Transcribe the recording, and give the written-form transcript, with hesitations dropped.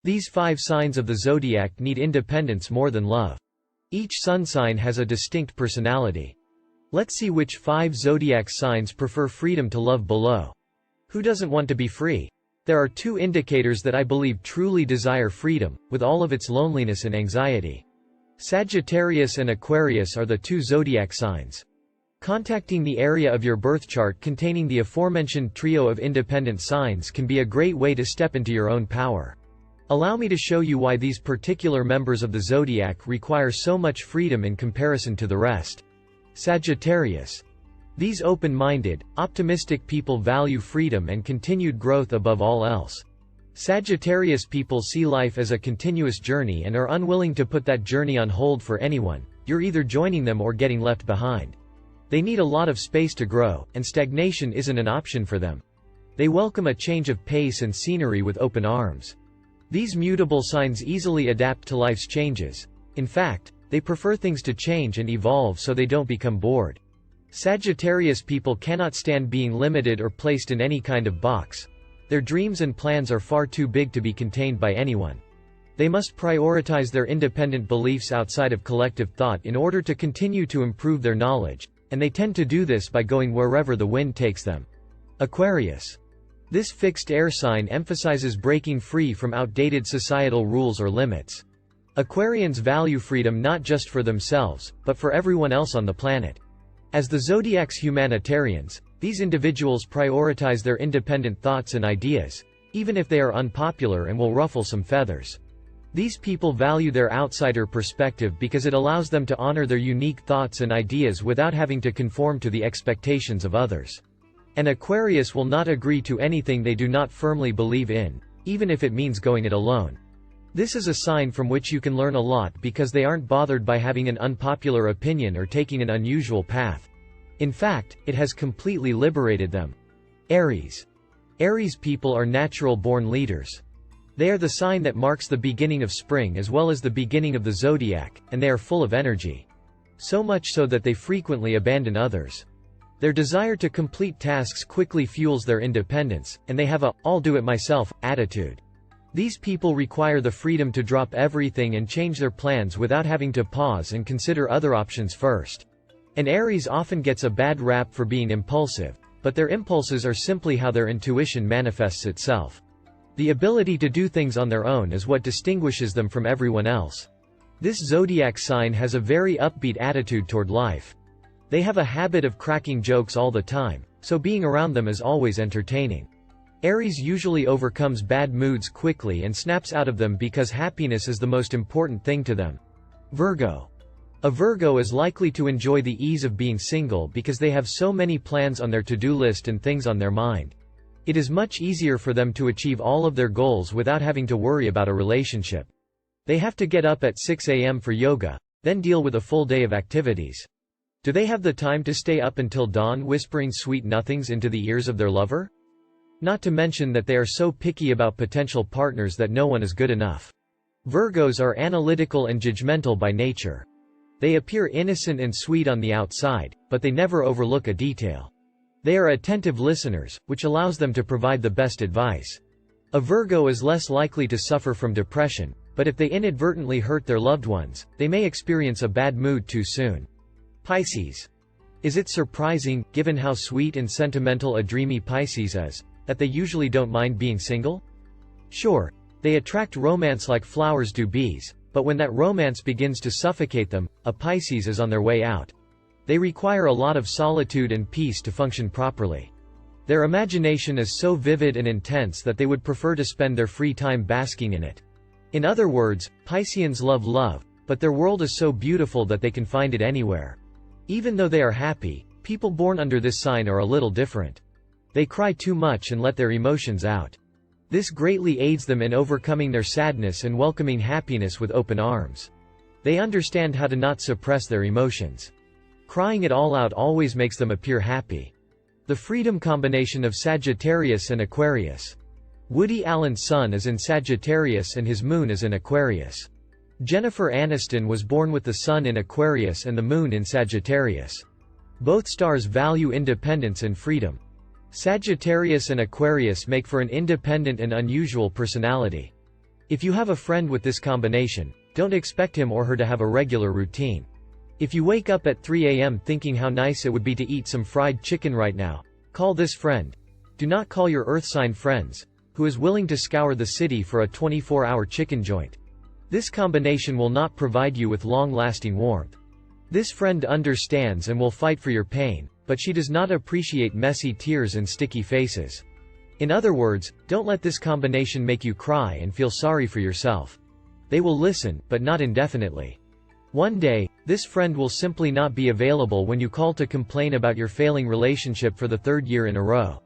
These 5 signs of the zodiac need independence more than love. Each sun sign has a distinct personality. Let's see which 5 zodiac signs prefer freedom to love below. Who doesn't want to be free? There are 2 indicators that I believe truly desire freedom, with all of its loneliness and anxiety. Sagittarius and Aquarius are the 2 zodiac signs. Contacting the area of your birth chart containing the aforementioned trio of independent signs can be a great way to step into your own power. Allow me to show you why these particular members of the zodiac require so much freedom in comparison to the rest. Sagittarius. These open-minded, optimistic people value freedom and continued growth above all else. Sagittarius people see life as a continuous journey and are unwilling to put that journey on hold for anyone. You're either joining them or getting left behind. They need a lot of space to grow, and stagnation isn't an option for them. They welcome a change of pace and scenery with open arms. These mutable signs easily adapt to life's changes. In fact, they prefer things to change and evolve so they don't become bored. Sagittarius people cannot stand being limited or placed in any kind of box. Their dreams and plans are far too big to be contained by anyone. They must prioritize their independent beliefs outside of collective thought in order to continue to improve their knowledge, and they tend to do this by going wherever the wind takes them. Aquarius. This fixed air sign emphasizes breaking free from outdated societal rules or limits. Aquarians value freedom not just for themselves, but for everyone else on the planet. As the zodiac's humanitarians, these individuals prioritize their independent thoughts and ideas, even if they are unpopular and will ruffle some feathers. These people value their outsider perspective because it allows them to honor their unique thoughts and ideas without having to conform to the expectations of others. An Aquarius will not agree to anything they do not firmly believe in, even if it means going it alone. This is a sign from which you can learn a lot because they aren't bothered by having an unpopular opinion or taking an unusual path. In fact, it has completely liberated them. Aries. Aries people are natural-born leaders. They are the sign that marks the beginning of spring as well as the beginning of the zodiac, and they are full of energy. So much so that they frequently abandon others. Their desire to complete tasks quickly fuels their independence, and they have a "I'll do it myself" attitude. These people require the freedom to drop everything and change their plans without having to pause and consider other options first. An Aries often gets a bad rap for being impulsive, but their impulses are simply how their intuition manifests itself. The ability to do things on their own is what distinguishes them from everyone else. This zodiac sign has a very upbeat attitude toward life. They have a habit of cracking jokes all the time, so being around them is always entertaining. Aries usually overcomes bad moods quickly and snaps out of them because happiness is the most important thing to them. Virgo. A Virgo is likely to enjoy the ease of being single because they have so many plans on their to-do list and things on their mind. It is much easier for them to achieve all of their goals without having to worry about a relationship. They have to get up at 6 a.m. for yoga, then deal with a full day of activities. Do they have the time to stay up until dawn whispering sweet nothings into the ears of their lover? Not to mention that they are so picky about potential partners that no one is good enough. Virgos are analytical and judgmental by nature. They appear innocent and sweet on the outside, but they never overlook a detail. They are attentive listeners, which allows them to provide the best advice. A Virgo is less likely to suffer from depression, but if they inadvertently hurt their loved ones, they may experience a bad mood too soon. Pisces. Is it surprising, given how sweet and sentimental a dreamy Pisces is, that they usually don't mind being single? Sure, they attract romance like flowers do bees, but when that romance begins to suffocate them, a Pisces is on their way out. They require a lot of solitude and peace to function properly. Their imagination is so vivid and intense that they would prefer to spend their free time basking in it. In other words, Pisceans love love, but their world is so beautiful that they can find it anywhere. Even though they are happy, people born under this sign are a little different. They cry too much and let their emotions out. This greatly aids them in overcoming their sadness and welcoming happiness with open arms. They understand how to not suppress their emotions. Crying it all out always makes them appear happy. The freedom combination of Sagittarius and Aquarius. Woody Allen's sun is in Sagittarius and his moon is in Aquarius. Jennifer Aniston was born with the sun in Aquarius and the moon in Sagittarius. Both stars value independence and freedom. Sagittarius and Aquarius make for an independent and unusual personality. If you have a friend with this combination, don't expect him or her to have a regular routine. If you wake up at 3 a.m. thinking how nice it would be to eat some fried chicken right now, call this friend. Do not call your earth sign friends, who is willing to scour the city for a 24-hour chicken joint. This combination will not provide you with long-lasting warmth. This friend understands and will fight for your pain, but she does not appreciate messy tears and sticky faces. In other words, don't let this combination make you cry and feel sorry for yourself. They will listen, but not indefinitely. One day, this friend will simply not be available when you call to complain about your failing relationship for the third year in a row.